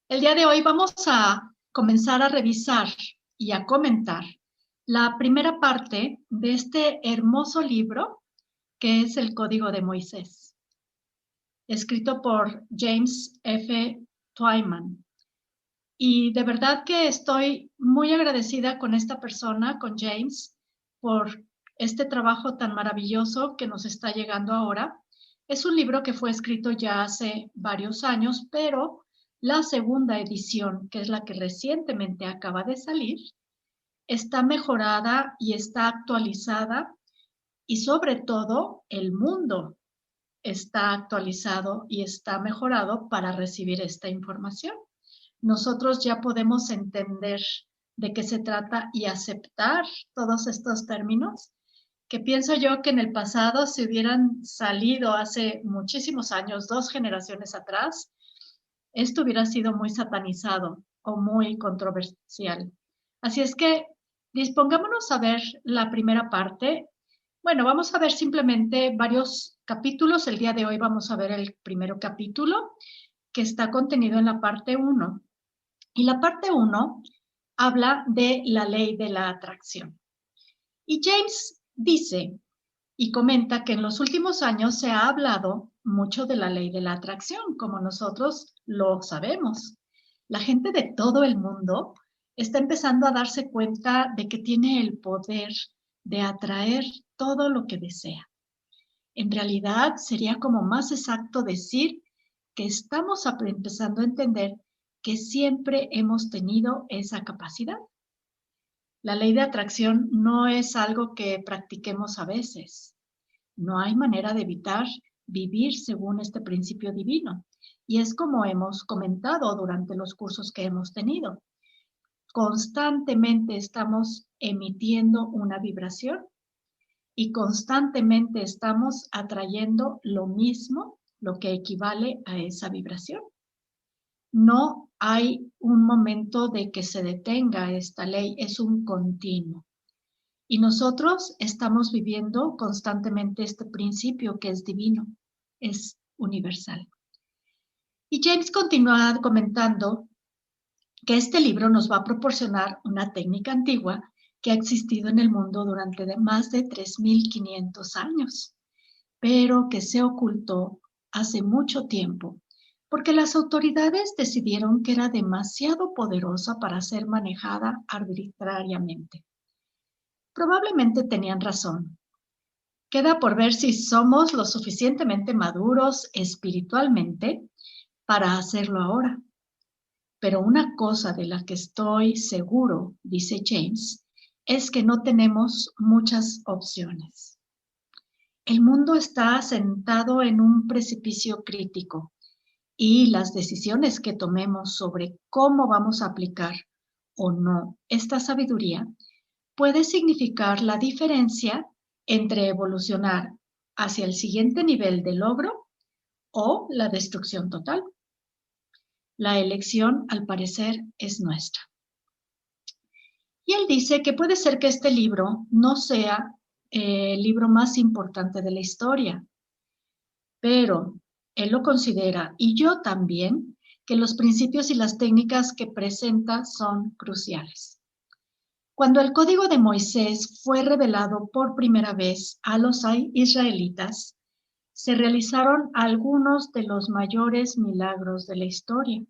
El día de hoy vamos a comenzar a revisar y a comentar la primera parte de este hermoso libro que es el Código de Moisés, escrito por James F. Twyman. Y de verdad que estoy muy agradecida con esta persona, con James, por este trabajo tan maravilloso que nos está llegando ahora. Es un libro que fue escrito ya hace varios años, pero la segunda edición, que es la que recientemente acaba de salir, está mejorada y está actualizada y sobre todo el mundo está actualizado y está mejorado para recibir esta información. Nosotros ya podemos entender de qué se trata y aceptar todos estos términos que pienso yo que en el pasado se hubieran salido hace muchísimos años, 2 generaciones atrás, esto hubiera sido muy satanizado o muy controversial. Así es que dispongámonos a ver la primera parte. Bueno, vamos a ver simplemente varios capítulos. El día de hoy vamos a ver el primero capítulo que está contenido en la parte 1. Y la parte 1 habla de la ley de la atracción. Y James dice y comenta que en los últimos años se ha hablado mucho de la ley de la atracción, como nosotros lo sabemos. La gente de todo el mundo está empezando a darse cuenta de que tiene el poder de atraer todo lo que desea. En realidad sería como más exacto decir que estamos empezando a entender que siempre hemos tenido esa capacidad. La ley de atracción no es algo que practiquemos a veces. No hay manera de evitar vivir según este principio divino. Y es como hemos comentado durante los cursos que hemos tenido. Constantemente estamos emitiendo una vibración y constantemente estamos atrayendo lo mismo, lo que equivale a esa vibración. No hay un momento de que se detenga esta ley, es un continuo. Y nosotros estamos viviendo constantemente este principio que es divino, es universal. Y James continúa comentando que este libro nos va a proporcionar una técnica antigua que ha existido en el mundo durante más de 3.500 años, pero que se ocultó hace mucho tiempo porque las autoridades decidieron que era demasiado poderosa para ser manejada arbitrariamente. Probablemente tenían razón. Queda por ver si somos lo suficientemente maduros espiritualmente para hacerlo ahora. Pero una cosa de la que estoy seguro, dice James, es que no tenemos muchas opciones. El mundo está sentado en un precipicio crítico y las decisiones que tomemos sobre cómo vamos a aplicar o no esta sabiduría puede significar la diferencia entre evolucionar hacia el siguiente nivel de logro o la destrucción total. La elección, al parecer, es nuestra. Y él dice que puede ser que este libro no sea el libro más importante de la historia, pero él lo considera, y yo también, que los principios y las técnicas que presenta son cruciales. Cuando el Código de Moisés fue revelado por primera vez a los israelitas, se realizaron algunos de los mayores milagros de la historia.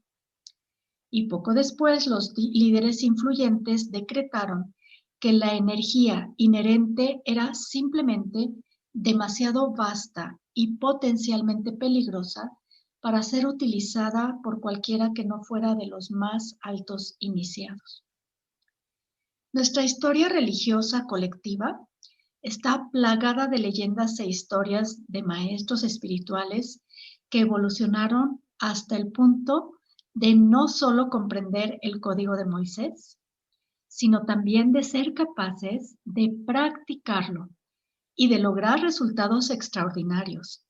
Y poco después los líderes influyentes decretaron que la energía inherente era simplemente demasiado vasta y potencialmente peligrosa para ser utilizada por cualquiera que no fuera de los más altos iniciados. Nuestra historia religiosa colectiva está plagada de leyendas e historias de maestros espirituales que evolucionaron hasta el punto de no solo comprender el Código de Moisés, sino también de ser capaces de practicarlo y de lograr resultados extraordinarios.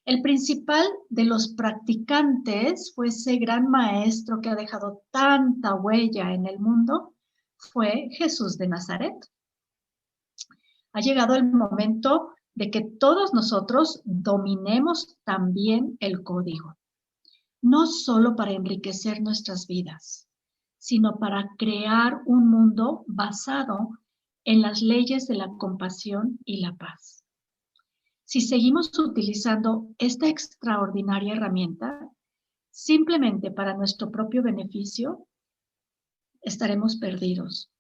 El principal de los practicantes fue ese gran maestro que ha dejado tanta huella en el mundo, fue Jesús de Nazaret. Ha llegado el momento de que todos nosotros dominemos también el código. no solo para enriquecer nuestras vidas, sino para crear un mundo basado en las leyes de la compasión y la paz. Si seguimos utilizando esta extraordinaria herramienta simplemente para nuestro propio beneficio, estaremos perdidos.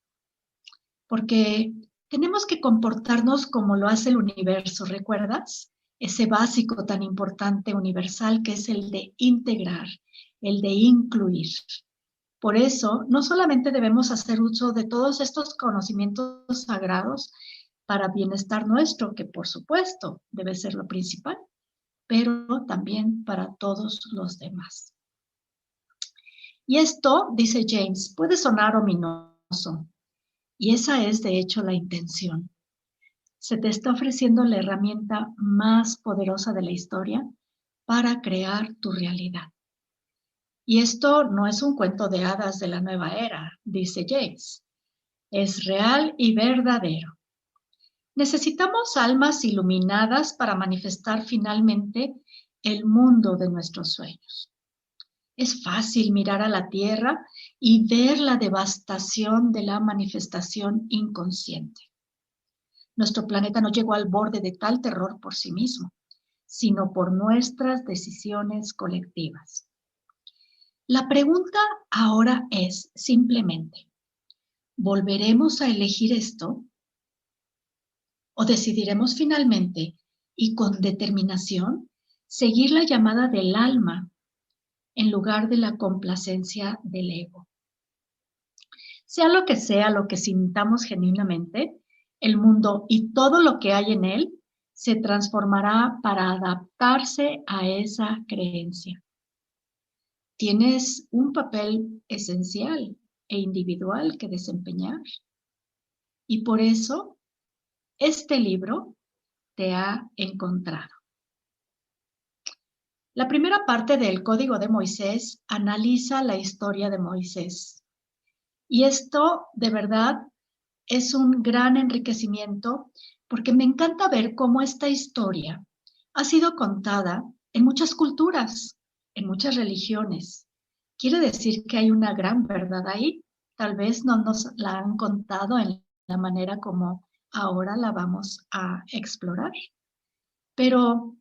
Porque tenemos que comportarnos como lo hace el universo, ¿recuerdas? Ese básico tan importante universal que es el de integrar, el de incluir. Por eso, no solamente debemos hacer uso de todos estos conocimientos sagrados para bienestar nuestro, que por supuesto debe ser lo principal, pero también para todos los demás. Y esto, dice James, puede sonar ominoso, y esa es de hecho la intención. Se te está ofreciendo la herramienta más poderosa de la historia para crear tu realidad. Y esto no es un cuento de hadas de la nueva era, dice James. Es real y verdadero. Necesitamos almas iluminadas para manifestar finalmente el mundo de nuestros sueños. Es fácil mirar a la Tierra y ver la devastación de la manifestación inconsciente. Nuestro planeta no llegó al borde de tal terror por sí mismo, sino por nuestras decisiones colectivas. La pregunta ahora es simplemente, ¿volveremos a elegir esto? ¿O decidiremos finalmente y con determinación seguir la llamada del alma en lugar de la complacencia del ego? Sea lo que sintamos genuinamente, el mundo y todo lo que hay en él se transformará para adaptarse a esa creencia. Tienes un papel esencial e individual que desempeñar. Y por eso, este libro te ha encontrado. La primera parte del Código de Moisés analiza la historia de Moisés. Y esto, de verdad, es un gran enriquecimiento porque me encanta ver cómo esta historia ha sido contada en muchas culturas, en muchas religiones. Quiere decir que hay una gran verdad ahí. Tal vez no nos la han contado en la manera como ahora la vamos a explorar. Pero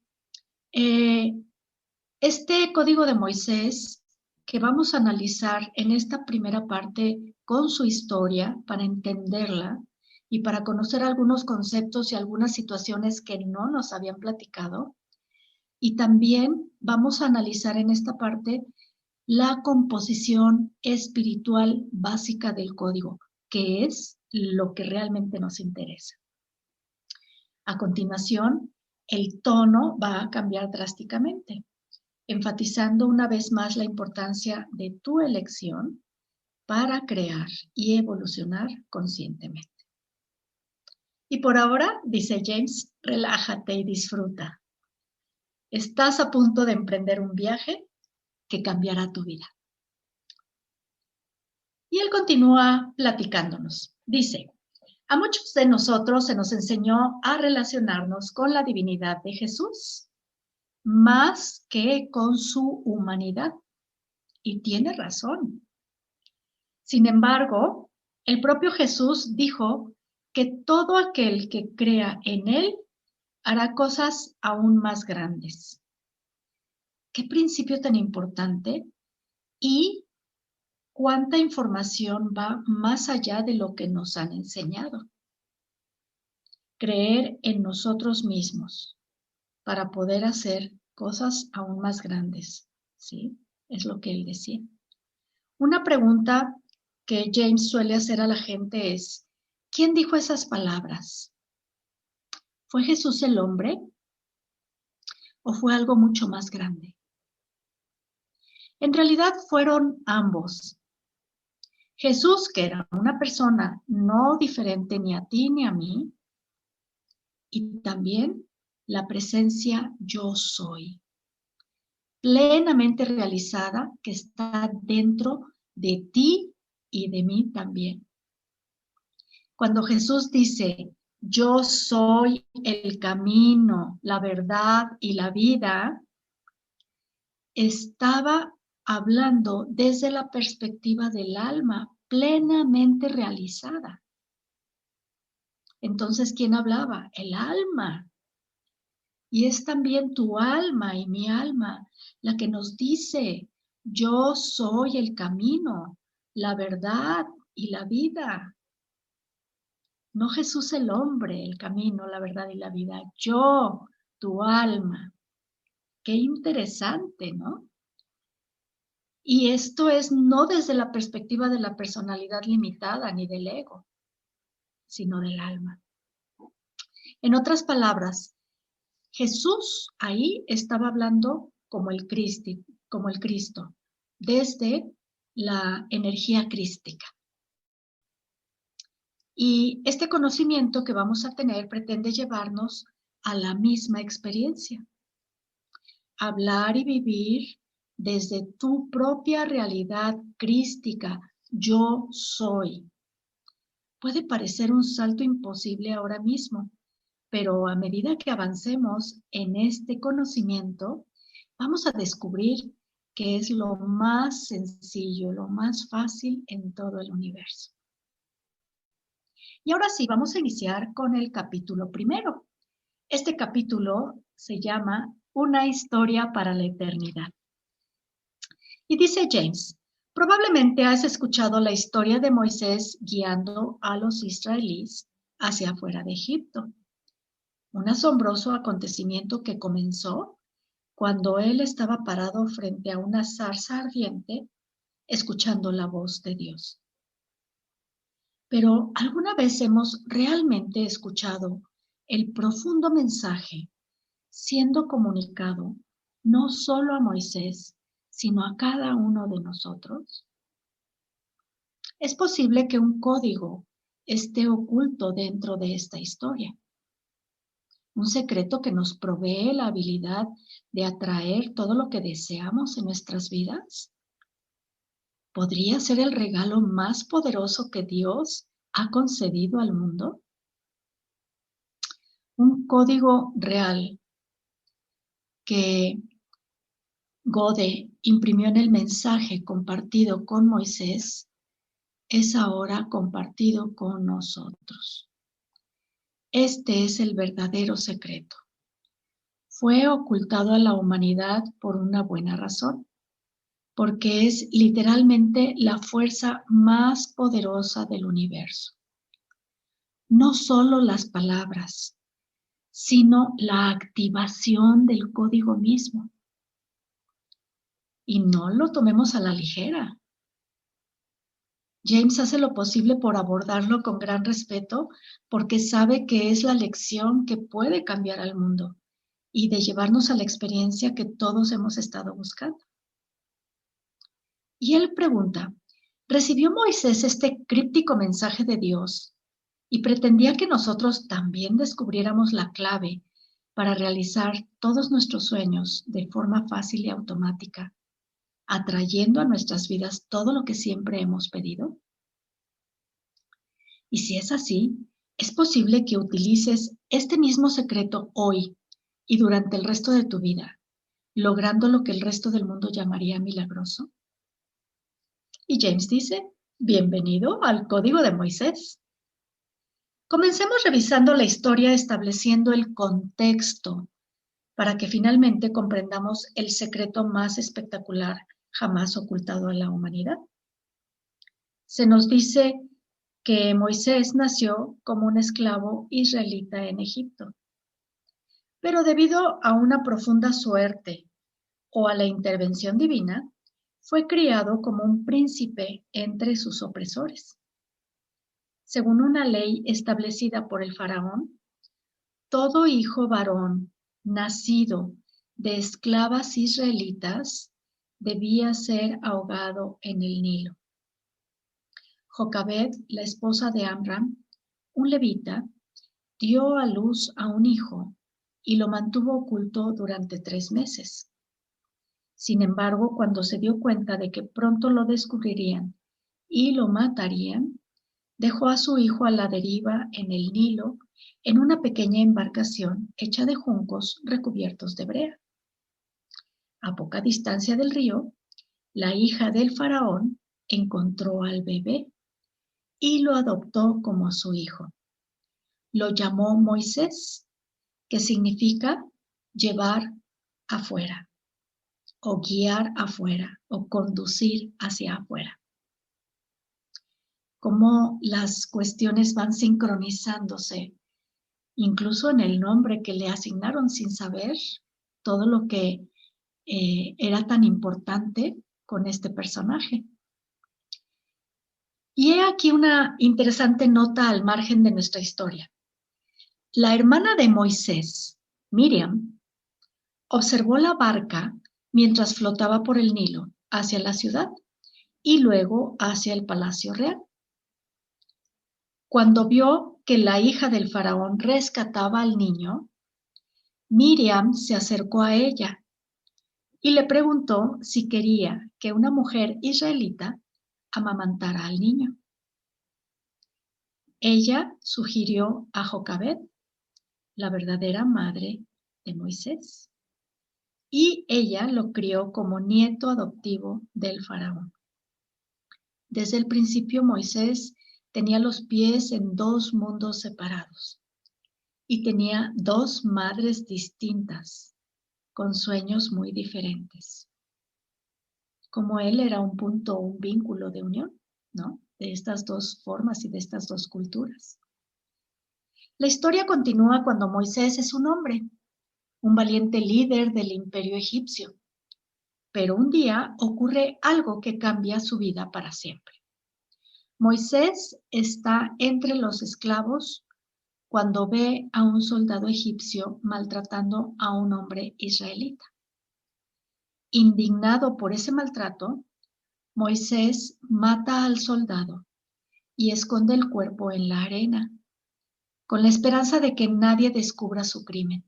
este Código de Moisés que vamos a analizar en esta primera parte con su historia para entenderla y para conocer algunos conceptos y algunas situaciones que no nos habían platicado. Y también vamos a analizar en esta parte la composición espiritual básica del código, que es lo que realmente nos interesa. A continuación, el tono va a cambiar drásticamente, enfatizando una vez más la importancia de tu elección para crear y evolucionar conscientemente. Y por ahora, dice James, relájate y disfruta. Estás a punto de emprender un viaje que cambiará tu vida. Y él continúa platicándonos. Dice, a muchos de nosotros se nos enseñó a relacionarnos con la divinidad de Jesús más que con su humanidad. Y tiene razón. Sin embargo, el propio Jesús dijo que todo aquel que crea en él hará cosas aún más grandes. ¿Qué principio tan importante? Y cuánta información va más allá de lo que nos han enseñado. Creer en nosotros mismos para poder hacer cosas aún más grandes, ¿sí? Es lo que él decía. Una pregunta que James suele hacer a la gente es, ¿quién dijo esas palabras? ¿Fue Jesús el hombre o fue algo mucho más grande? En realidad fueron ambos. Jesús, que era una persona no diferente ni a ti ni a mí, y también la presencia yo soy, plenamente realizada, que está dentro de ti y de mí también. Cuando Jesús dice, yo soy el camino, la verdad y la vida, estaba hablando desde la perspectiva del alma plenamente realizada. Entonces, ¿quién hablaba? El alma. Y es también tu alma y mi alma la que nos dice, yo soy el camino, la verdad y la vida. No Jesús el hombre, el camino, la verdad y la vida. Yo, tu alma. Qué interesante, ¿no? Y esto es no desde la perspectiva de la personalidad limitada ni del ego, sino del alma. En otras palabras, Jesús ahí estaba hablando como el Cristo, desde la energía crística. Y este conocimiento que vamos a tener pretende llevarnos a la misma experiencia. Hablar y vivir desde tu propia realidad crística, yo soy. Puede parecer un salto imposible ahora mismo, pero a medida que avancemos en este conocimiento, vamos a descubrir que es lo más sencillo, lo más fácil en todo el universo. Y ahora sí, vamos a iniciar con el capítulo primero. Este capítulo se llama Una historia para la eternidad. Y dice James, probablemente has escuchado la historia de Moisés guiando a los israelíes hacia afuera de Egipto. Un asombroso acontecimiento que comenzó cuando él estaba parado frente a una zarza ardiente, escuchando la voz de Dios. Pero ¿alguna vez hemos realmente escuchado el profundo mensaje siendo comunicado no solo a Moisés, sino a cada uno de nosotros? Es posible que un código esté oculto dentro de esta historia. Un secreto que nos provee la habilidad de atraer todo lo que deseamos en nuestras vidas. ¿Podría ser el regalo más poderoso que Dios ha concedido al mundo? Un código real que Gode imprimió en el mensaje compartido con Moisés es ahora compartido con nosotros. Este es el verdadero secreto. Fue ocultado a la humanidad por una buena razón, porque es literalmente la fuerza más poderosa del universo. No solo las palabras, sino la activación del código mismo. Y no lo tomemos a la ligera. James hace lo posible por abordarlo con gran respeto porque sabe que es la lección que puede cambiar al mundo y de llevarnos a la experiencia que todos hemos estado buscando. Y él pregunta, ¿recibió Moisés este críptico mensaje de Dios y pretendía que nosotros también descubriéramos la clave para realizar todos nuestros sueños de forma fácil y automática, atrayendo a nuestras vidas todo lo que siempre hemos pedido? Y si es así, es posible que utilices este mismo secreto hoy y durante el resto de tu vida, logrando lo que el resto del mundo llamaría milagroso. Y James dice, bienvenido al Código de Moisés. Comencemos revisando la historia estableciendo el contexto para que finalmente comprendamos el secreto más espectacular jamás ocultado a la humanidad. Se nos dice que Moisés nació como un esclavo israelita en Egipto, pero debido a una profunda suerte o a la intervención divina, fue criado como un príncipe entre sus opresores. Según una ley establecida por el faraón, todo hijo varón nacido de esclavas israelitas debía ser ahogado en el Nilo. Jocabed, la esposa de Amram, un levita, dio a luz a un hijo y lo mantuvo oculto durante 3 meses. Sin embargo, cuando se dio cuenta de que pronto lo descubrirían y lo matarían, dejó a su hijo a la deriva en el Nilo en una pequeña embarcación hecha de juncos recubiertos de brea. A poca distancia del río, la hija del faraón encontró al bebé y lo adoptó como su hijo. Lo llamó Moisés, que significa llevar afuera, o guiar afuera, o conducir hacia afuera. Cómo las cuestiones van sincronizándose, incluso en el nombre que le asignaron sin saber todo lo que era tan importante con este personaje. Y he aquí una interesante nota al margen de nuestra historia. La hermana de Moisés, Miriam, observó la barca mientras flotaba por el Nilo hacia la ciudad y luego hacia el palacio real. Cuando vio que la hija del faraón rescataba al niño, Miriam se acercó a ella y le preguntó si quería que una mujer israelita amamantara al niño. Ella sugirió a Jocabed, la verdadera madre de Moisés, y ella lo crió como nieto adoptivo del faraón. Desde el principio Moisés tenía los pies en dos mundos separados y tenía dos madres distintas, con sueños muy diferentes. Como él era un punto, un vínculo de unión, ¿no? De estas dos formas y de estas dos culturas. La historia continúa cuando Moisés es un hombre, un valiente líder del imperio egipcio. Pero un día ocurre algo que cambia su vida para siempre. Moisés está entre los esclavos cuando ve a un soldado egipcio maltratando a un hombre israelita. Indignado por ese maltrato, Moisés mata al soldado y esconde el cuerpo en la arena, con la esperanza de que nadie descubra su crimen.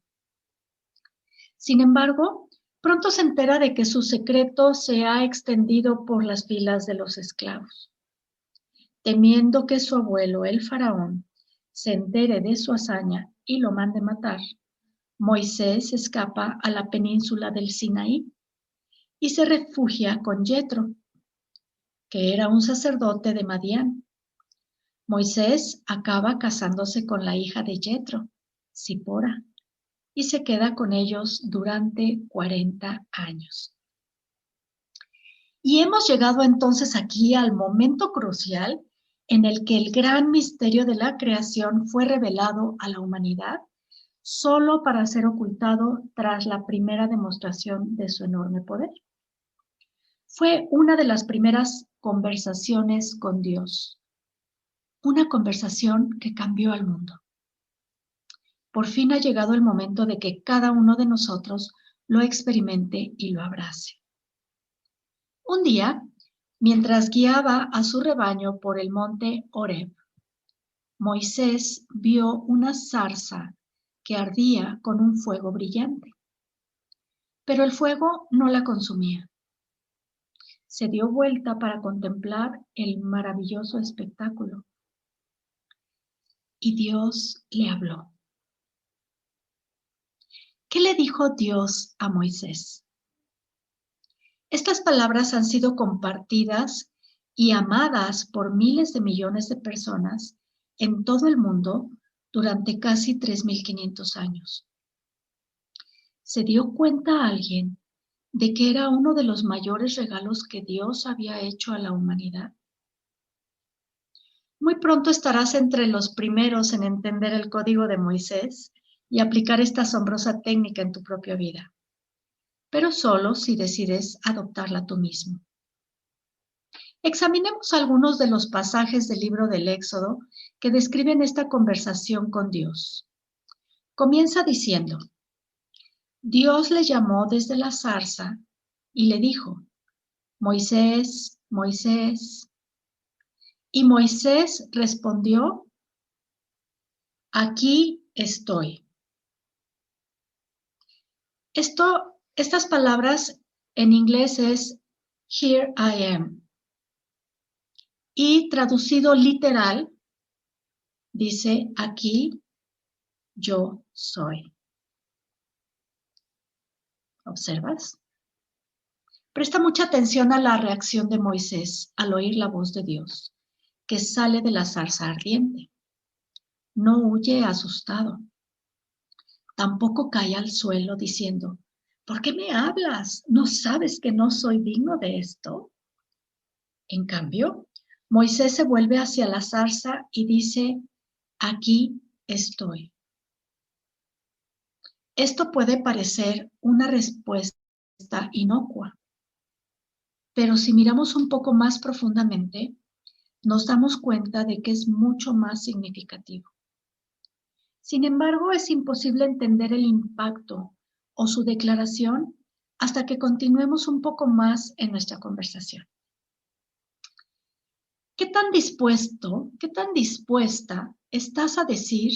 Sin embargo, pronto se entera de que su secreto se ha extendido por las filas de los esclavos. Temiendo que su abuelo, el faraón, se entere de su hazaña y lo mande matar, Moisés escapa a la península del Sinaí y se refugia con Yetro, que era un sacerdote de Madián. Moisés acaba casándose con la hija de Yetro, Zipora, y se queda con ellos durante 40 años. Y hemos llegado entonces aquí al momento crucial en el que el gran misterio de la creación fue revelado a la humanidad solo para ser ocultado tras la primera demostración de su enorme poder. Fue una de las primeras conversaciones con Dios, una conversación que cambió al mundo. Por fin ha llegado el momento de que cada uno de nosotros lo experimente y lo abrace. Un día, mientras guiaba a su rebaño por el monte Horeb, Moisés vio una zarza que ardía con un fuego brillante, pero el fuego no la consumía. Se dio vuelta para contemplar el maravilloso espectáculo y Dios le habló. ¿Qué le dijo Dios a Moisés? Estas palabras han sido compartidas y amadas por miles de millones de personas en todo el mundo durante casi 3.500 años. ¿Se dio cuenta alguien de que era uno de los mayores regalos que Dios había hecho a la humanidad? Muy pronto estarás entre los primeros en entender el código de Moisés y aplicar esta asombrosa técnica en tu propia vida, pero solo si decides adoptarla tú mismo. Examinemos algunos de los pasajes del libro del Éxodo que describen esta conversación con Dios. Comienza diciendo: Dios le llamó desde la zarza y le dijo: Moisés, Moisés. Y Moisés respondió: Aquí estoy. Estas palabras en inglés es Here I am. Y traducido literal, dice: Aquí yo soy. ¿Observas? Presta mucha atención a la reacción de Moisés al oír la voz de Dios, que sale de la zarza ardiente. No huye asustado. Tampoco cae al suelo diciendo, ¿por qué me hablas? ¿No sabes que no soy digno de esto? En cambio, Moisés se vuelve hacia la zarza y dice, aquí estoy. Esto puede parecer una respuesta inocua, pero si miramos un poco más profundamente, nos damos cuenta de que es mucho más significativo. Sin embargo, es imposible entender el impacto o su declaración hasta que continuemos un poco más en nuestra conversación. ¿Qué tan dispuesta estás a decir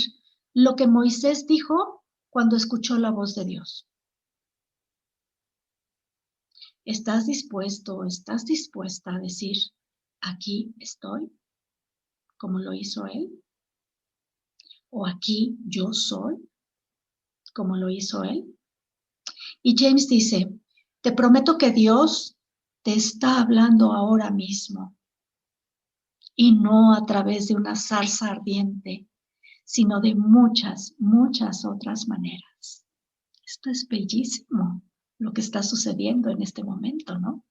lo que Moisés dijo cuando escuchó la voz de Dios? ¿Estás dispuesta a decir, aquí estoy, como lo hizo él? ¿O aquí yo soy, como lo hizo él? Y James dice, te prometo que Dios te está hablando ahora mismo y no a través de una zarza ardiente, sino de muchas, muchas otras maneras. Esto es bellísimo, lo que está sucediendo en este momento, ¿no?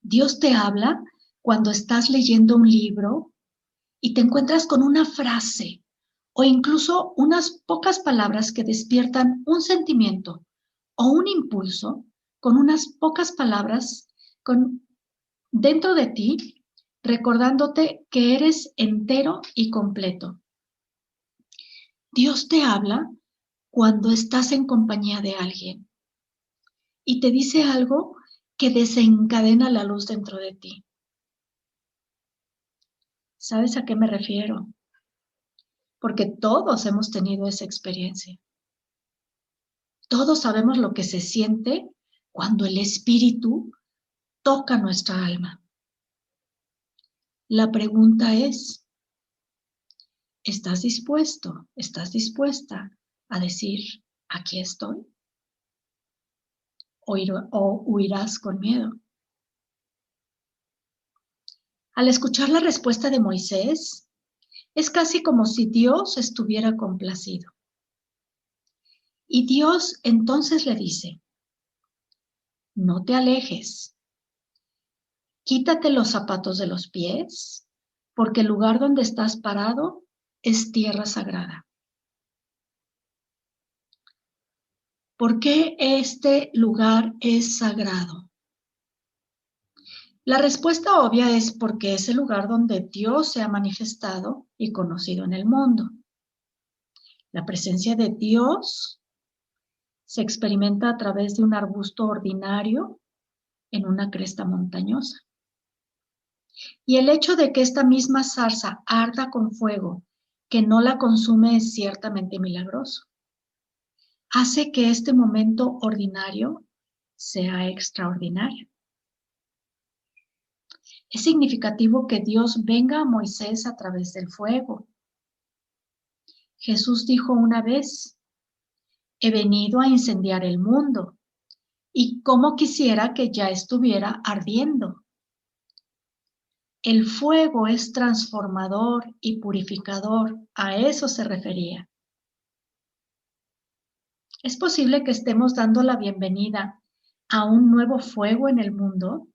Dios te habla cuando estás leyendo un libro y te encuentras con una frase o incluso unas pocas palabras que despiertan un sentimiento o un impulso con unas pocas palabras dentro de ti, recordándote que eres entero y completo. Dios te habla cuando estás en compañía de alguien y te dice algo que desencadena la luz dentro de ti. ¿Sabes a qué me refiero? Porque todos hemos tenido esa experiencia. Todos sabemos lo que se siente cuando el espíritu toca nuestra alma. La pregunta es, ¿estás dispuesta a decir, aquí estoy? ¿O huirás con miedo? Al escuchar la respuesta de Moisés, es casi como si Dios estuviera complacido. Y Dios entonces le dice, no te alejes, quítate los zapatos de los pies, porque el lugar donde estás parado es tierra sagrada. ¿Por qué este lugar es sagrado? La respuesta obvia es porque es el lugar donde Dios se ha manifestado y conocido en el mundo. La presencia de Dios se experimenta a través de un arbusto ordinario en una cresta montañosa. Y el hecho de que esta misma zarza arda con fuego que no la consume es ciertamente milagroso. Hace que este momento ordinario sea extraordinario. Es significativo que Dios venga a Moisés a través del fuego. Jesús dijo una vez, he venido a incendiar el mundo, y cómo quisiera que ya estuviera ardiendo. El fuego es transformador y purificador, a eso se refería. ¿Es posible que estemos dando la bienvenida a un nuevo fuego en el mundo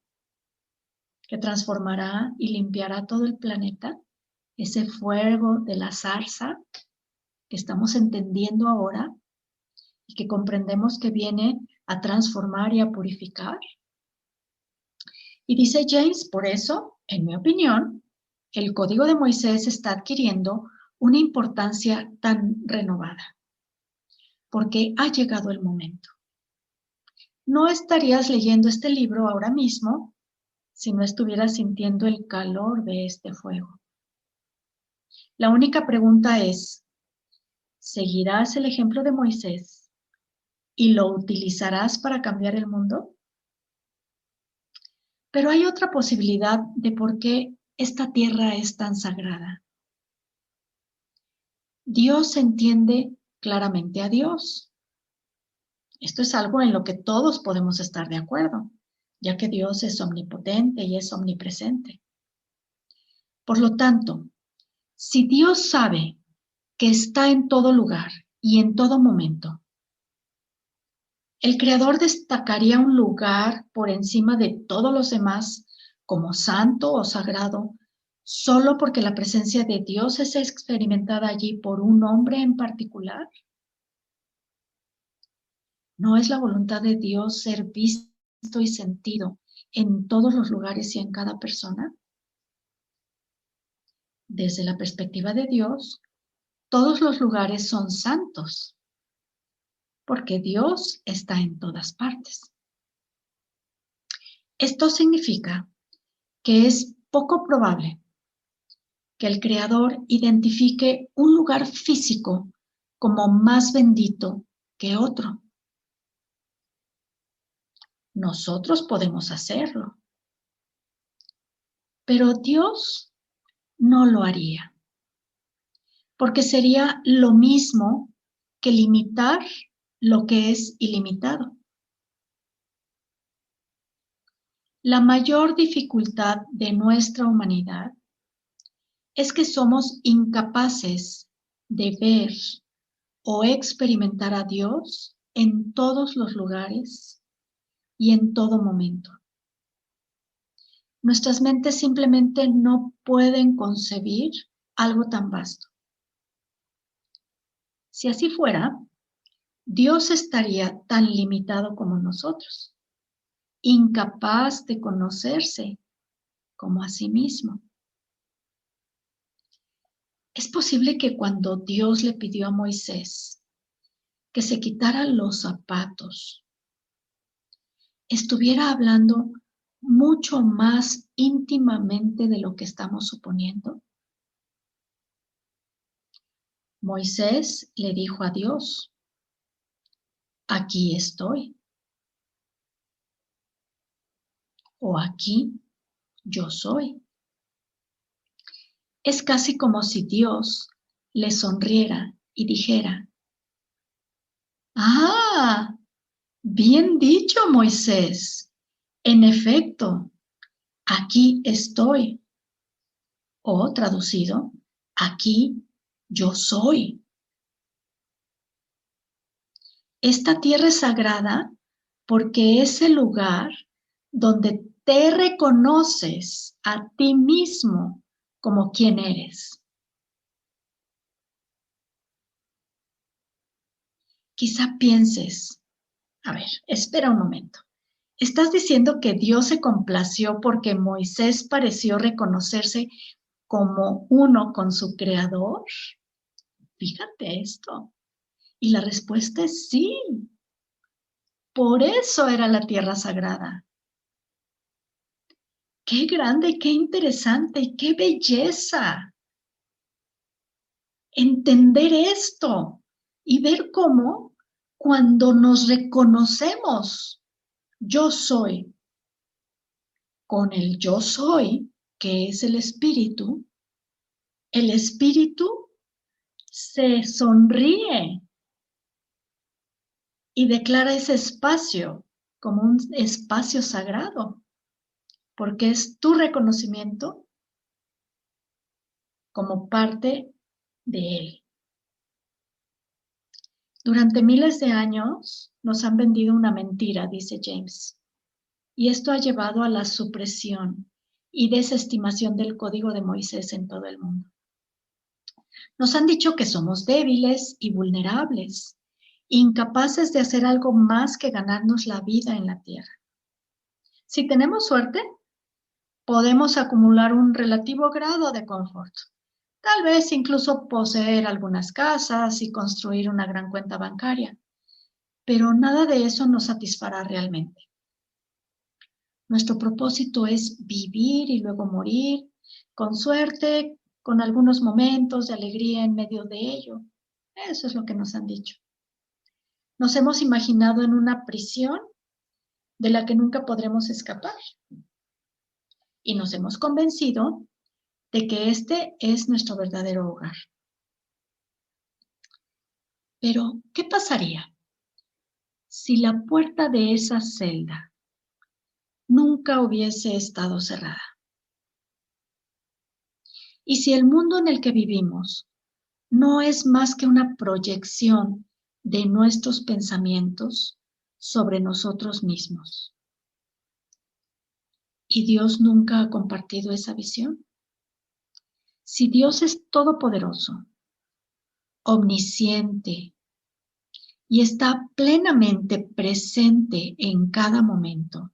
que transformará y limpiará todo el planeta? Ese fuego de la zarza que estamos entendiendo ahora y que comprendemos que viene a transformar y a purificar. Y dice James, por eso, en mi opinión, el Código de Moisés está adquiriendo una importancia tan renovada, porque ha llegado el momento. No estarías leyendo este libro ahora mismo si no estuvieras sintiendo el calor de este fuego. La única pregunta es, ¿seguirás el ejemplo de Moisés y lo utilizarás para cambiar el mundo? Pero hay otra posibilidad de por qué esta tierra es tan sagrada. Dios entiende claramente a Dios. Esto es algo en lo que todos podemos estar de acuerdo, ya que Dios es omnipotente y es omnipresente. Por lo tanto, si Dios sabe que está en todo lugar y en todo momento, ¿el Creador destacaría un lugar por encima de todos los demás como santo o sagrado solo porque la presencia de Dios es experimentada allí por un hombre en particular? ¿No es la voluntad de Dios ser visto y sentido en todos los lugares y en cada persona? Desde la perspectiva de Dios, todos los lugares son santos, porque Dios está en todas partes. Esto significa que es poco probable que el Creador identifique un lugar físico como más bendito que otro. Nosotros podemos hacerlo, pero Dios no lo haría, porque sería lo mismo que limitar lo que es ilimitado. La mayor dificultad de nuestra humanidad es que somos incapaces de ver o experimentar a Dios en todos los lugares y en todo momento. Nuestras mentes simplemente no pueden concebir algo tan vasto. Si así fuera, Dios estaría tan limitado como nosotros, incapaz de conocerse como a sí mismo. Es posible que cuando Dios le pidió a Moisés que se quitara los zapatos, estuviera hablando mucho más íntimamente de lo que estamos suponiendo. Moisés le dijo a Dios: aquí estoy, o aquí yo soy. Es casi como si Dios le sonriera y dijera: ¡ah! Bien dicho, Moisés. En efecto, aquí estoy. O traducido, aquí yo soy. Esta tierra es sagrada porque es el lugar donde te reconoces a ti mismo como quien eres. Quizá pienses, a ver, espera un momento. ¿Estás diciendo que Dios se complació porque Moisés pareció reconocerse como uno con su creador? Fíjate esto. Y la respuesta es sí. Por eso era la tierra sagrada. Qué grande, qué interesante y qué belleza entender esto y ver cómo cuando nos reconocemos, yo soy, con el yo soy, que es el espíritu se sonríe y declara ese espacio como un espacio sagrado, porque es tu reconocimiento como parte de él. Durante miles de años nos han vendido una mentira, dice James, y esto ha llevado a la supresión y desestimación del código de Moisés en todo el mundo. Nos han dicho que somos débiles y vulnerables, incapaces de hacer algo más que ganarnos la vida en la tierra. Si tenemos suerte, podemos acumular un relativo grado de confort. Tal vez incluso poseer algunas casas y construir una gran cuenta bancaria. Pero nada de eso nos satisfará realmente. Nuestro propósito es vivir y luego morir, con suerte, con algunos momentos de alegría en medio de ello. Eso es lo que nos han dicho. Nos hemos imaginado en una prisión de la que nunca podremos escapar. Y nos hemos convencido de que este es nuestro verdadero hogar. Pero, ¿qué pasaría si la puerta de esa celda nunca hubiese estado cerrada. Y si el mundo en el que vivimos no es más que una proyección de nuestros pensamientos sobre nosotros mismos. ¿Y Dios nunca ha compartido esa visión? Si Dios es todopoderoso, omnisciente y está plenamente presente en cada momento,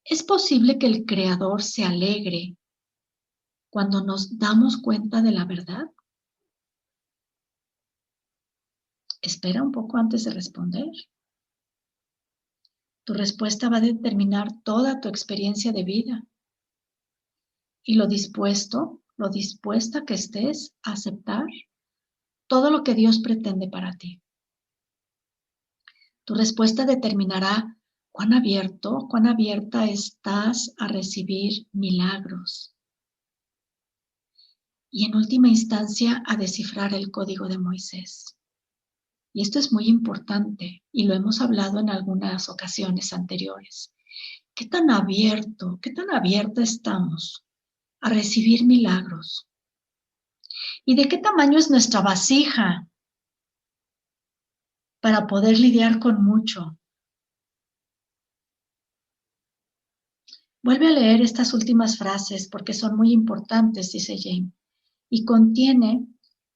¿es posible que el Creador se alegre cuando nos damos cuenta de la verdad? Espera un poco antes de responder. Tu respuesta va a determinar toda tu experiencia de vida y lo dispuesta que estés a aceptar todo lo que Dios pretende para ti. Tu respuesta determinará cuán abierta estás a recibir milagros y en última instancia a descifrar el código de Moisés. Y esto es muy importante y lo hemos hablado en algunas ocasiones anteriores. ¿Qué tan abierta estamos a recibir milagros? ¿Y de qué tamaño es nuestra vasija para poder lidiar con mucho? Vuelve a leer estas últimas frases porque son muy importantes, dice Jane, y contiene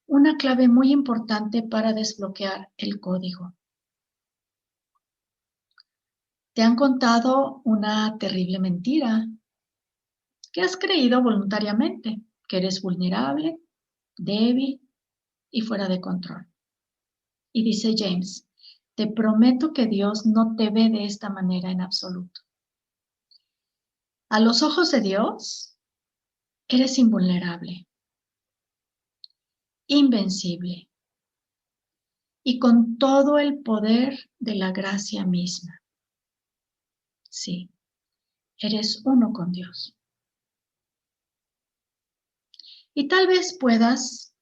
una clave muy importante para desbloquear el código. Te han contado una terrible mentira que has creído voluntariamente, que eres vulnerable, débil y fuera de control. Y dice James, te prometo que Dios no te ve de esta manera en absoluto. A los ojos de Dios, eres invulnerable, invencible y con todo el poder de la gracia misma. Sí, eres uno con Dios. Y tal vez puedas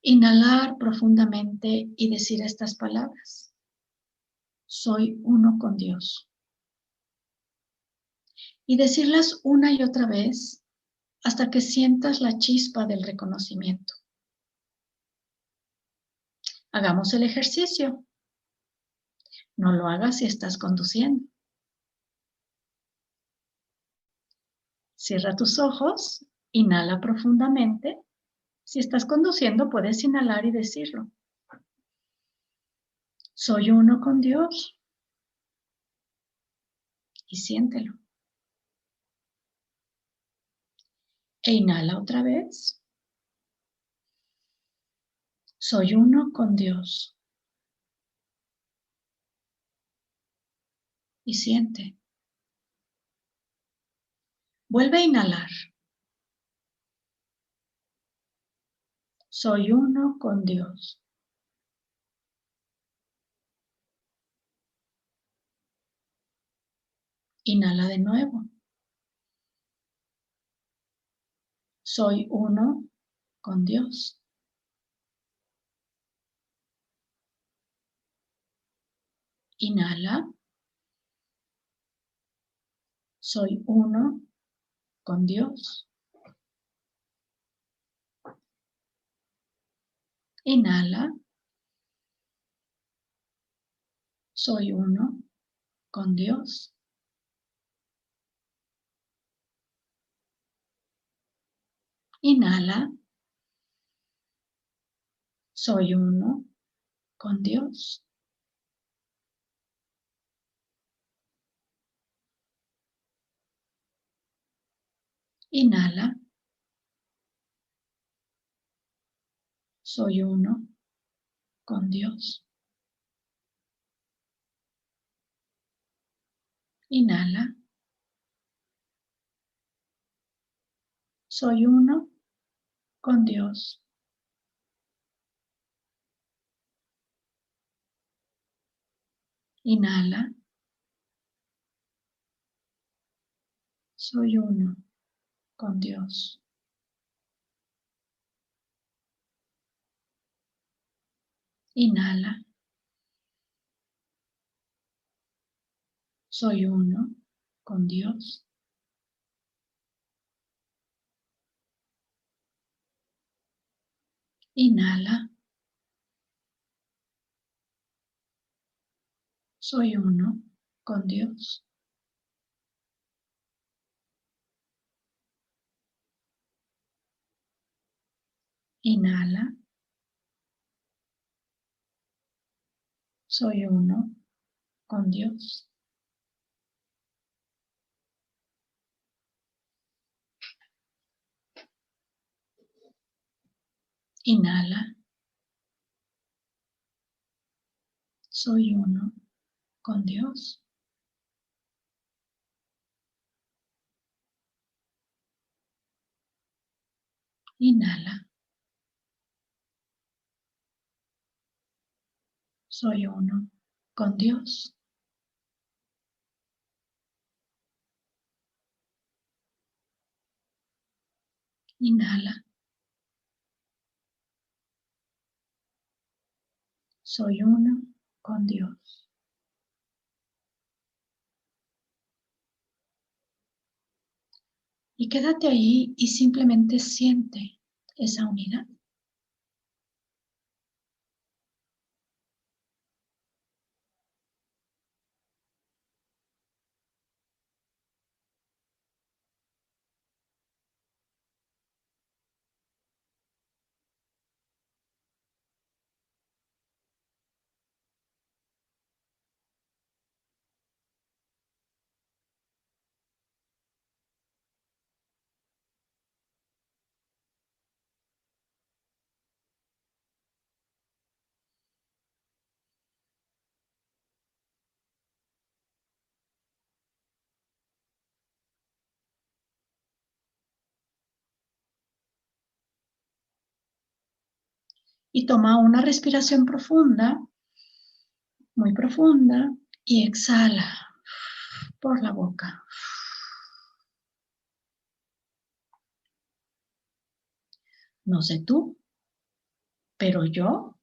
inhalar profundamente y decir estas palabras. Soy uno con Dios. Y decirlas una y otra vez hasta que sientas la chispa del reconocimiento. Hagamos el ejercicio. No lo hagas si estás conduciendo. Cierra tus ojos, inhala profundamente. Si estás conduciendo, puedes inhalar y decirlo. Soy uno con Dios. Y siéntelo. E inhala otra vez. Soy uno con Dios. Y siente. Vuelve a inhalar. Soy uno con Dios. Inhala de nuevo. Soy uno con Dios. Inhala. Soy uno con Dios. Inhala. Soy uno con Dios. Inhala. Soy uno con Dios. Inhala. Soy uno con Dios. Inhala. Soy uno con Dios. Inhala. Soy uno con Dios. Inhala. Soy uno con Dios. Inhala. Soy uno con Dios. Inhala. Soy uno con Dios. Inhala. Soy uno con Dios. Inhala. Soy uno con Dios. Inhala. Soy uno con Dios. Y quédate ahí y simplemente siente esa unidad. Y toma una respiración profunda, muy profunda, y exhala por la boca. No sé tú, pero yo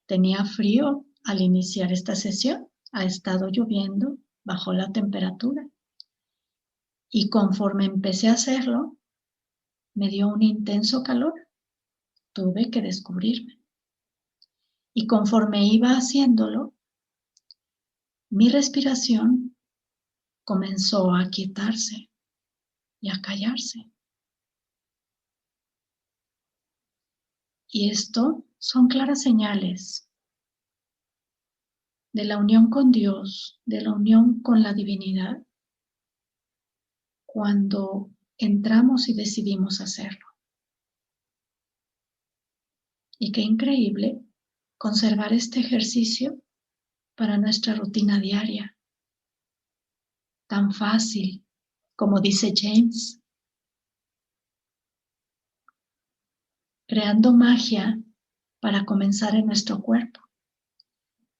tenía frío al iniciar esta sesión. Ha estado lloviendo, bajó la temperatura. Y conforme empecé a hacerlo, me dio un intenso calor. Tuve que descubrirme. Y conforme iba haciéndolo, mi respiración comenzó a aquietarse y a callarse. Y esto son claras señales de la unión con Dios, de la unión con la divinidad, cuando entramos y decidimos hacerlo. Y qué increíble conservar este ejercicio para nuestra rutina diaria. Tan fácil, como dice James, creando magia para comenzar en nuestro cuerpo.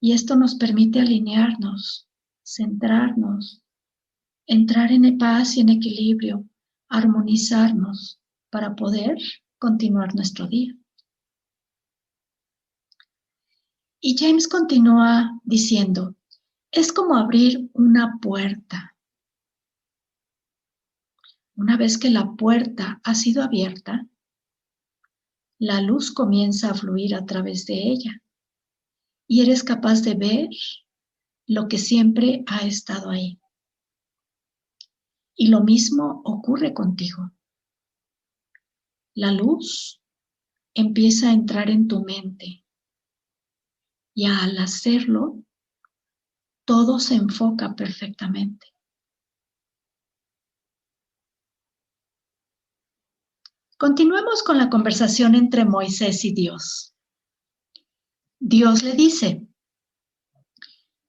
Y esto nos permite alinearnos, centrarnos, entrar en paz y en equilibrio, armonizarnos para poder continuar nuestro día. Y James continúa diciendo, es como abrir una puerta. Una vez que la puerta ha sido abierta, la luz comienza a fluir a través de ella y eres capaz de ver lo que siempre ha estado ahí. Y lo mismo ocurre contigo. La luz empieza a entrar en tu mente y al hacerlo, todo se enfoca perfectamente. Continuemos con la conversación entre Moisés y Dios. Dios le dice,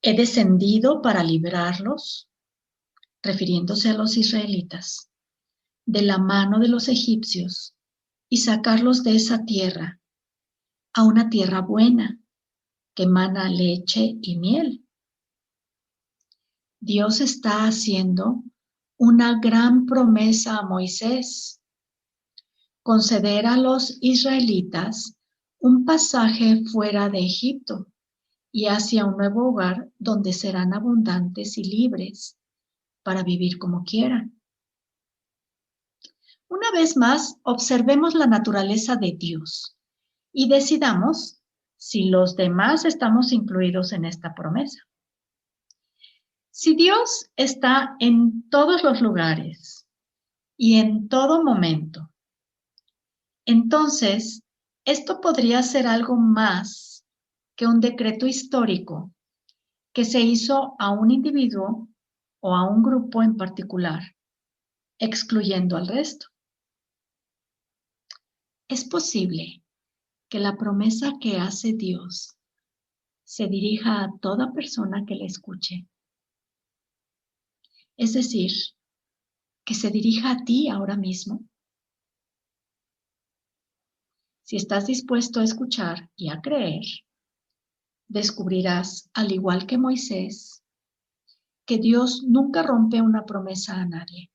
he descendido para librarlos, refiriéndose a los israelitas, de la mano de los egipcios y sacarlos de esa tierra a una tierra buena que emana leche y miel. Dios está haciendo una gran promesa a Moisés, conceder a los israelitas un pasaje fuera de Egipto y hacia un nuevo hogar donde serán abundantes y libres para vivir como quieran. Una vez más, observemos la naturaleza de Dios y decidamos si los demás estamos incluidos en esta promesa. Si Dios está en todos los lugares y en todo momento, entonces esto podría ser algo más que un decreto histórico que se hizo a un individuo o a un grupo en particular, excluyendo al resto. Es posible que la promesa que hace Dios se dirija a toda persona que la escuche. Es decir, que se dirija a ti ahora mismo. Si estás dispuesto a escuchar y a creer, descubrirás, al igual que Moisés, que Dios nunca rompe una promesa a nadie.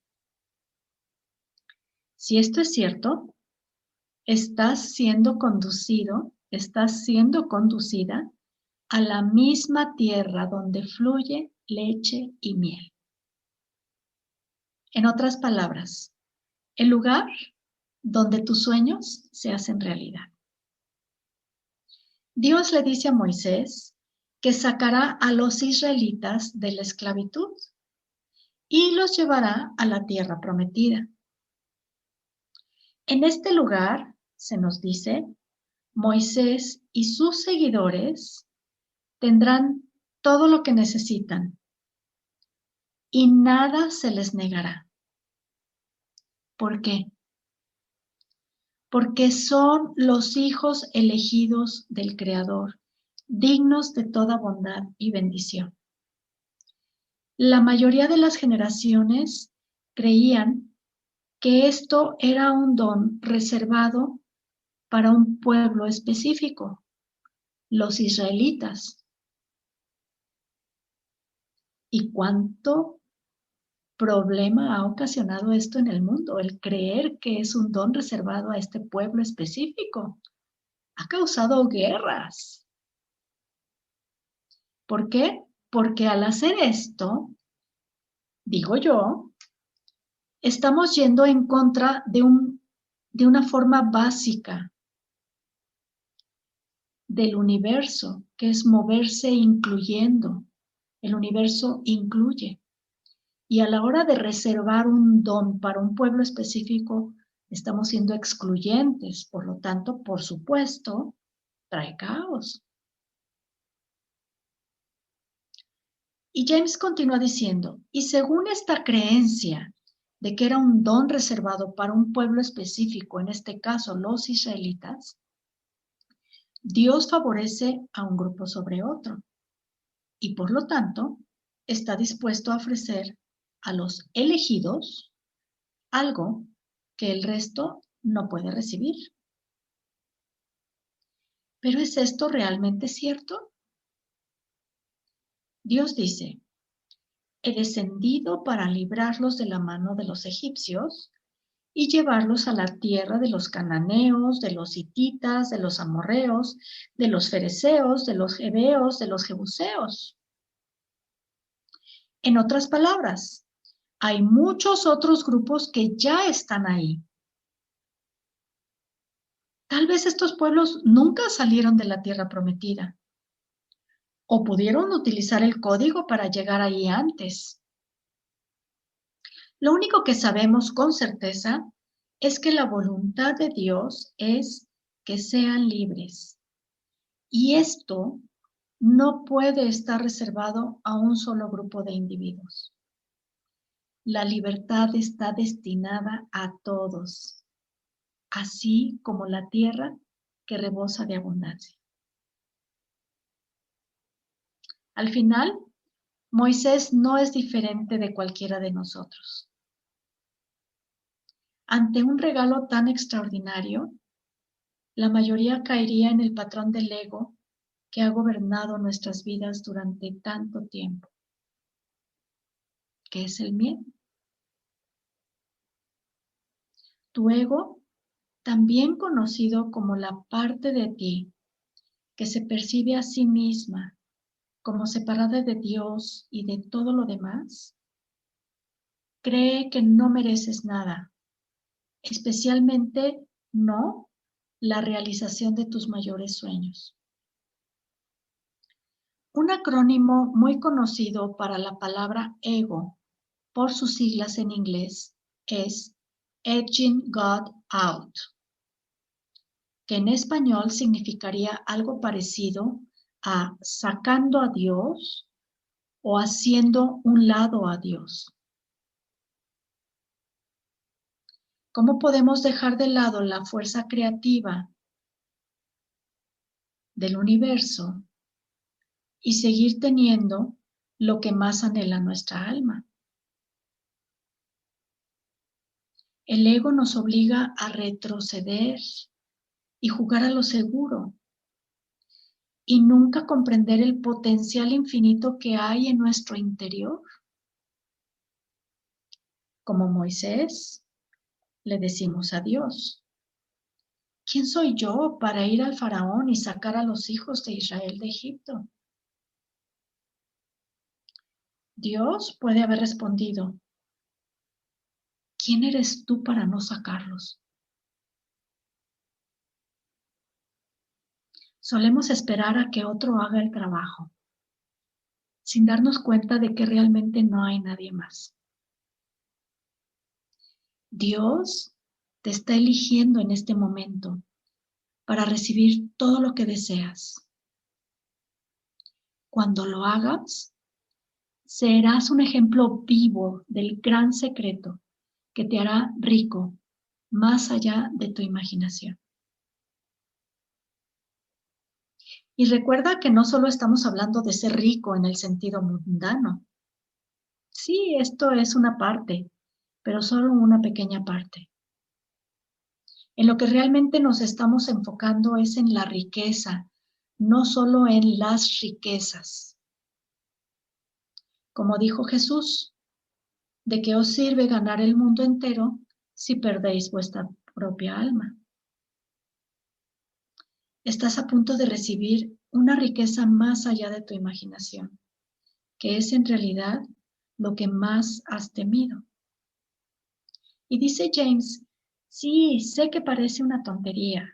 Si esto es cierto, estás siendo conducida a la misma tierra donde fluye leche y miel. En otras palabras, el lugar donde tus sueños se hacen realidad. Dios le dice a Moisés que sacará a los israelitas de la esclavitud y los llevará a la tierra prometida. En este lugar, se nos dice, Moisés y sus seguidores tendrán todo lo que necesitan y nada se les negará. ¿Por qué? Porque son los hijos elegidos del Creador, dignos de toda bondad y bendición. La mayoría de las generaciones creían que esto era un don reservado para un pueblo específico, los israelitas. ¿Y cuánto problema ha ocasionado esto en el mundo? El creer que es un don reservado a este pueblo específico. Ha causado guerras. ¿Por qué? Porque al hacer esto, digo yo, estamos yendo en contra de una forma básica del universo, que es moverse incluyendo. El universo incluye. Y a la hora de reservar un don para un pueblo específico, estamos siendo excluyentes. Por lo tanto, por supuesto, trae caos. Y James continúa diciendo, y según esta creencia de que era un don reservado para un pueblo específico, en este caso los israelitas, Dios favorece a un grupo sobre otro y por lo tanto está dispuesto a ofrecer a los elegidos algo que el resto no puede recibir. ¿Pero es esto realmente cierto? Dios dice, he descendido para librarlos de la mano de los egipcios y llevarlos a la tierra de los cananeos, de los hititas, de los amorreos, de los fereceos, de los heveos, de los jebuseos. En otras palabras, hay muchos otros grupos que ya están ahí. Tal vez estos pueblos nunca salieron de la tierra prometida o pudieron utilizar el código para llegar ahí antes. Lo único que sabemos con certeza es que la voluntad de Dios es que sean libres. Y esto no puede estar reservado a un solo grupo de individuos. La libertad está destinada a todos, así como la tierra que rebosa de abundancia. Al final, Moisés no es diferente de cualquiera de nosotros. Ante un regalo tan extraordinario, la mayoría caería en el patrón del ego que ha gobernado nuestras vidas durante tanto tiempo, que es el miedo. Tu ego, también conocido como la parte de ti que se percibe a sí misma como separada de Dios y de todo lo demás, cree que no mereces nada, especialmente no la realización de tus mayores sueños. Un acrónimo muy conocido para la palabra ego, por sus siglas en inglés, es Edging God Out, que en español significaría algo parecido a sacando a Dios o haciendo un lado a Dios. ¿Cómo podemos dejar de lado la fuerza creativa del universo y seguir teniendo lo que más anhela nuestra alma? El ego nos obliga a retroceder y jugar a lo seguro y nunca comprender el potencial infinito que hay en nuestro interior. Como Moisés, le decimos a Dios: ¿quién soy yo para ir al faraón y sacar a los hijos de Israel de Egipto? Dios puede haber respondido: ¿quién eres tú para no sacarlos? Solemos esperar a que otro haga el trabajo, sin darnos cuenta de que realmente no hay nadie más. Dios te está eligiendo en este momento para recibir todo lo que deseas. Cuando lo hagas, serás un ejemplo vivo del gran secreto que te hará rico más allá de tu imaginación. Y recuerda que no solo estamos hablando de ser rico en el sentido mundano. Sí, esto es una parte, pero solo una pequeña parte. En lo que realmente nos estamos enfocando es en la riqueza, no solo en las riquezas. Como dijo Jesús: ¿de qué os sirve ganar el mundo entero si perdéis vuestra propia alma? Estás a punto de recibir una riqueza más allá de tu imaginación, que es en realidad lo que más has temido. Y dice James: sí, sé que parece una tontería.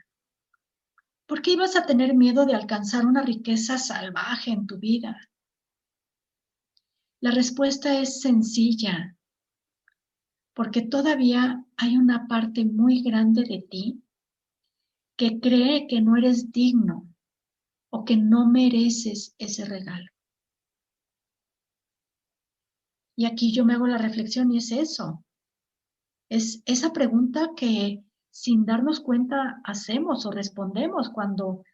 ¿Por qué ibas a tener miedo de alcanzar una riqueza salvaje en tu vida? La respuesta es sencilla, porque todavía hay una parte muy grande de ti que cree que no eres digno o que no mereces ese regalo. Y aquí yo me hago la reflexión y es eso. Es esa pregunta que sin darnos cuenta hacemos o respondemos cuando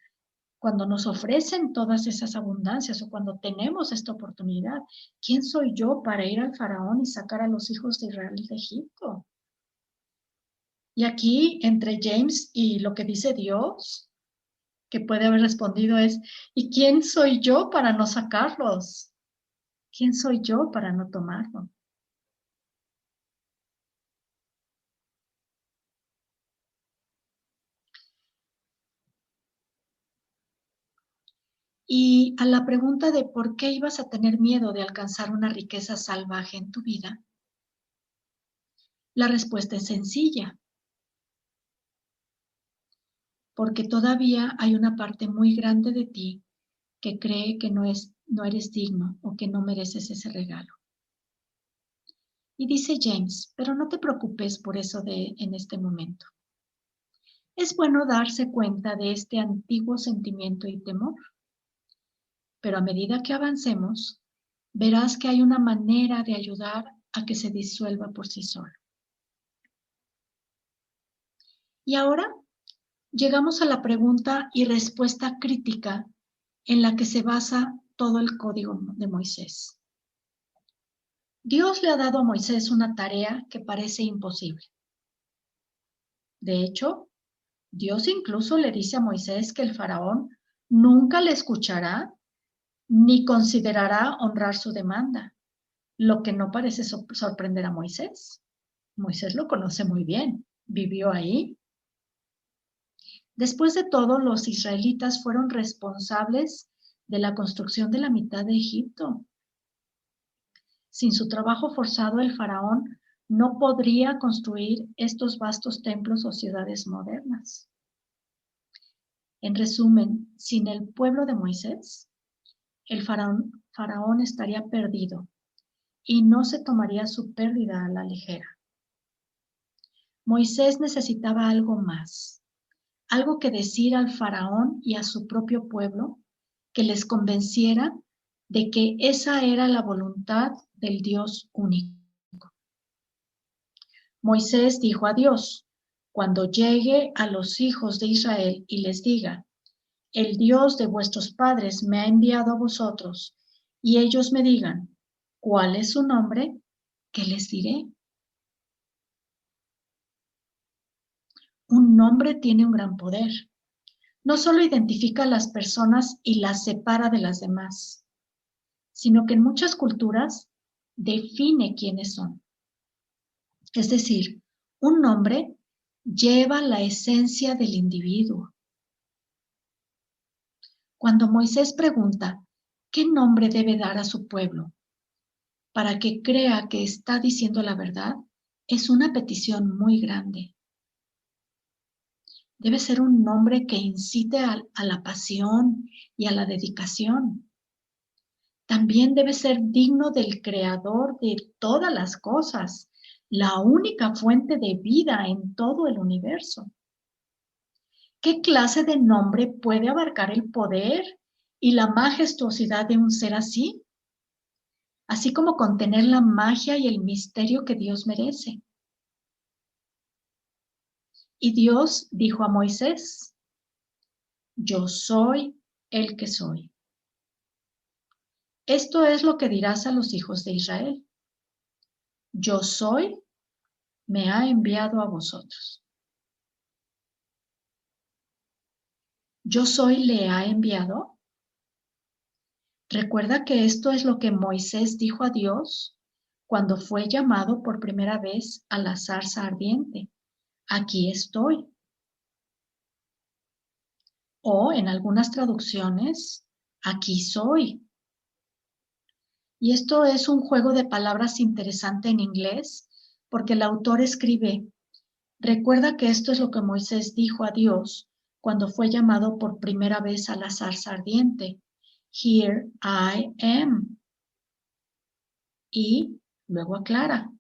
nos ofrecen todas esas abundancias o cuando tenemos esta oportunidad. ¿Quién soy yo para ir al faraón y sacar a los hijos de Israel de Egipto? Y aquí, entre James y lo que dice Dios, que puede haber respondido es: ¿y quién soy yo para no sacarlos? ¿Quién soy yo para no tomarlo? Y a la pregunta de por qué ibas a tener miedo de alcanzar una riqueza salvaje en tu vida, la respuesta es sencilla. Porque todavía hay una parte muy grande de ti que cree que no eres digno o que no mereces ese regalo. Y dice James: pero no te preocupes por eso en este momento. Es bueno darse cuenta de este antiguo sentimiento y temor, pero a medida que avancemos, verás que hay una manera de ayudar a que se disuelva por sí solo. Y ahora llegamos a la pregunta y respuesta crítica en la que se basa todo el código de Moisés. Dios le ha dado a Moisés una tarea que parece imposible. De hecho, Dios incluso le dice a Moisés que el faraón nunca le escuchará ni considerará honrar su demanda, lo que no parece sorprender a Moisés. Moisés lo conoce muy bien, vivió ahí. Después de todo, los israelitas fueron responsables de la construcción de la mitad de Egipto. Sin su trabajo forzado, el faraón no podría construir estos vastos templos o ciudades modernas. En resumen, sin el pueblo de Moisés, el faraón estaría perdido y no se tomaría su pérdida a la ligera. Moisés necesitaba algo más, algo que decir al faraón y a su propio pueblo que les convenciera de que esa era la voluntad del Dios único. Moisés dijo a Dios: cuando llegue a los hijos de Israel y les diga, el Dios de vuestros padres me ha enviado a vosotros, y ellos me digan, ¿cuál es su nombre?, ¿qué les diré? Un nombre tiene un gran poder. No solo identifica a las personas y las separa de las demás, sino que en muchas culturas define quiénes son. Es decir, un nombre lleva la esencia del individuo. Cuando Moisés pregunta qué nombre debe dar a su pueblo para que crea que está diciendo la verdad, es una petición muy grande. Debe ser un nombre que incite a la pasión y a la dedicación. También debe ser digno del creador de todas las cosas, la única fuente de vida en todo el universo. ¿Qué clase de nombre puede abarcar el poder y la majestuosidad de un ser así? Así como contener la magia y el misterio que Dios merece. Y Dios dijo a Moisés: yo soy el que soy. Esto es lo que dirás a los hijos de Israel: yo soy, me ha enviado a vosotros. ¿Yo soy le ha enviado? Recuerda que esto es lo que Moisés dijo a Dios cuando fue llamado por primera vez a la zarza ardiente: aquí estoy. O en algunas traducciones, aquí soy. Y esto es un juego de palabras interesante en inglés, porque el autor escribe: recuerda que esto es lo que Moisés dijo a Dios cuando fue llamado por primera vez a la zarza ardiente: here I am. Y luego aclara,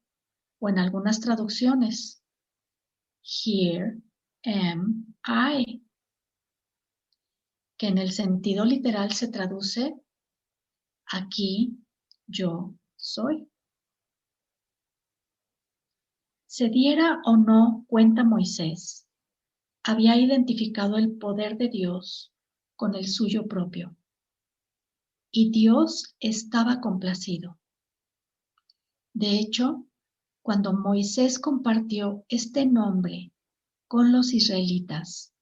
o en algunas traducciones, here am I, que en el sentido literal se traduce: aquí yo soy. Se diera o no cuenta Moisés, había identificado el poder de Dios con el suyo propio. Y Dios estaba complacido. De hecho, cuando Moisés compartió este nombre con los israelitas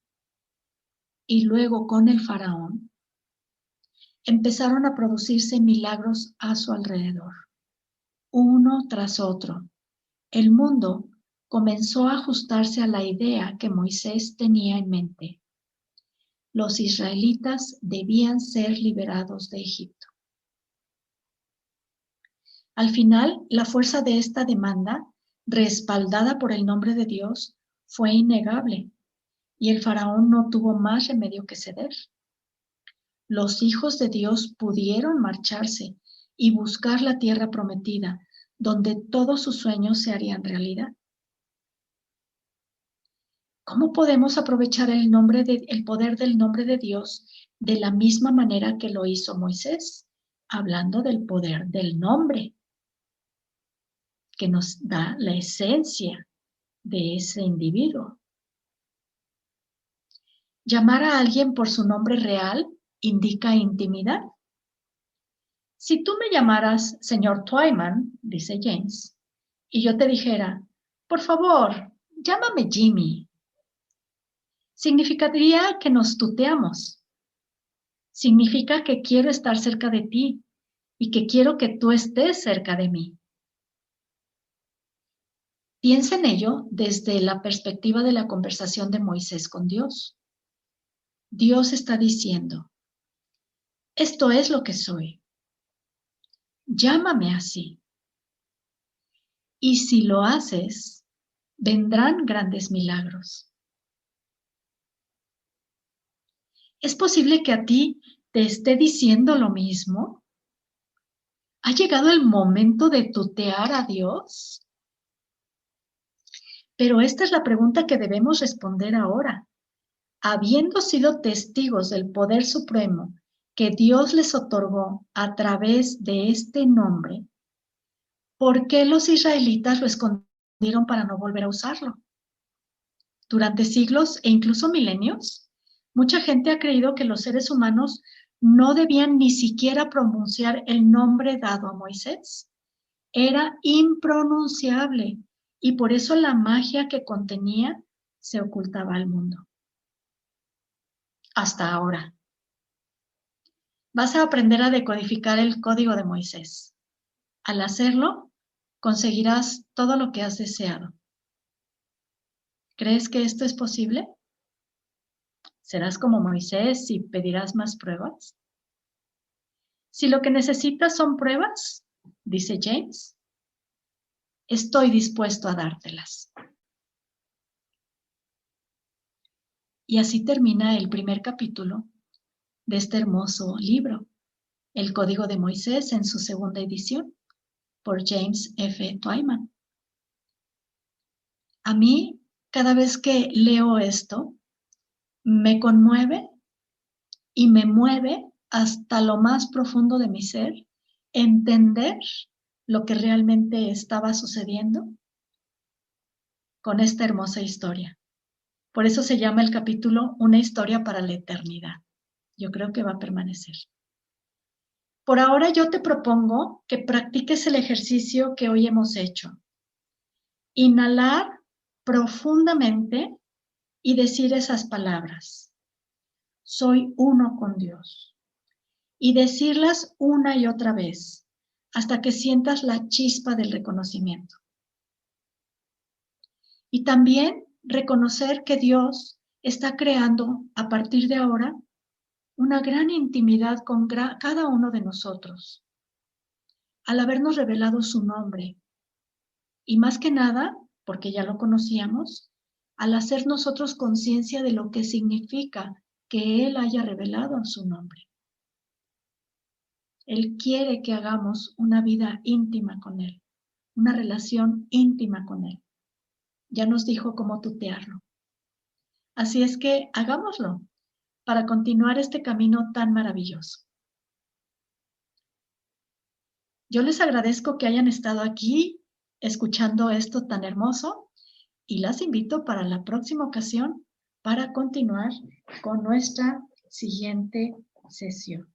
y luego con el faraón, empezaron a producirse milagros a su alrededor, uno tras otro. El mundo comenzó a ajustarse a la idea que Moisés tenía en mente. Los israelitas debían ser liberados de Egipto. Al final, la fuerza de esta demanda, respaldada por el nombre de Dios, fue innegable, y el faraón no tuvo más remedio que ceder. Los hijos de Dios pudieron marcharse y buscar la tierra prometida, donde todos sus sueños se harían realidad. ¿Cómo podemos aprovechar el poder del nombre de Dios de la misma manera que lo hizo Moisés? Hablando del poder del nombre, que nos da la esencia de ese individuo. Llamar a alguien por su nombre real indica intimidad. Si tú me llamaras señor Twyman, dice James, y yo te dijera, por favor, llámame Jimmy, significaría que nos tuteamos. Significa que quiero estar cerca de ti y que quiero que tú estés cerca de mí. Piensa en ello desde la perspectiva de la conversación de Moisés con Dios. Dios está diciendo, Esto es lo que soy. Llámame así. Y si lo haces, vendrán grandes milagros. ¿Es posible que a ti te esté diciendo lo mismo? ¿Ha llegado el momento de tutear a Dios? Pero esta es la pregunta que debemos responder ahora. Habiendo sido testigos del poder supremo que Dios les otorgó a través de este nombre, ¿por qué los israelitas lo escondieron para no volver a usarlo? Durante siglos e incluso milenios, mucha gente ha creído que los seres humanos no debían ni siquiera pronunciar el nombre dado a Moisés. Era impronunciable y por eso la magia que contenía se ocultaba al mundo. Hasta ahora. Vas a aprender a decodificar el código de Moisés. Al hacerlo, conseguirás todo lo que has deseado. ¿Crees que esto es posible? ¿Serás como Moisés y pedirás más pruebas? Si lo que necesitas son pruebas, dice James, estoy dispuesto a dártelas. Y así termina el primer capítulo de este hermoso libro, El Código de Moisés en su segunda edición, por James F. Twyman. A mí, cada vez que leo esto, me conmueve y me mueve hasta lo más profundo de mi ser, entender lo que realmente estaba sucediendo con esta hermosa historia. Por eso se llama el capítulo Una historia para la eternidad. Yo creo que va a permanecer. Por ahora yo te propongo que practiques el ejercicio que hoy hemos hecho. Inhalar profundamente y decir esas palabras. Soy uno con Dios. Y decirlas una y otra vez hasta que sientas la chispa del reconocimiento. Y también reconocer que Dios está creando a partir de ahora una gran intimidad con cada uno de nosotros, al habernos revelado su nombre. Y más que nada, porque ya lo conocíamos, al hacer nosotros conciencia de lo que significa que Él haya revelado su nombre. Él quiere que hagamos una vida íntima con Él, una relación íntima con Él. Ya nos dijo cómo tutearlo. Así es que hagámoslo para continuar este camino tan maravilloso. Yo les agradezco que hayan estado aquí escuchando esto tan hermoso y las invito para la próxima ocasión para continuar con nuestra siguiente sesión.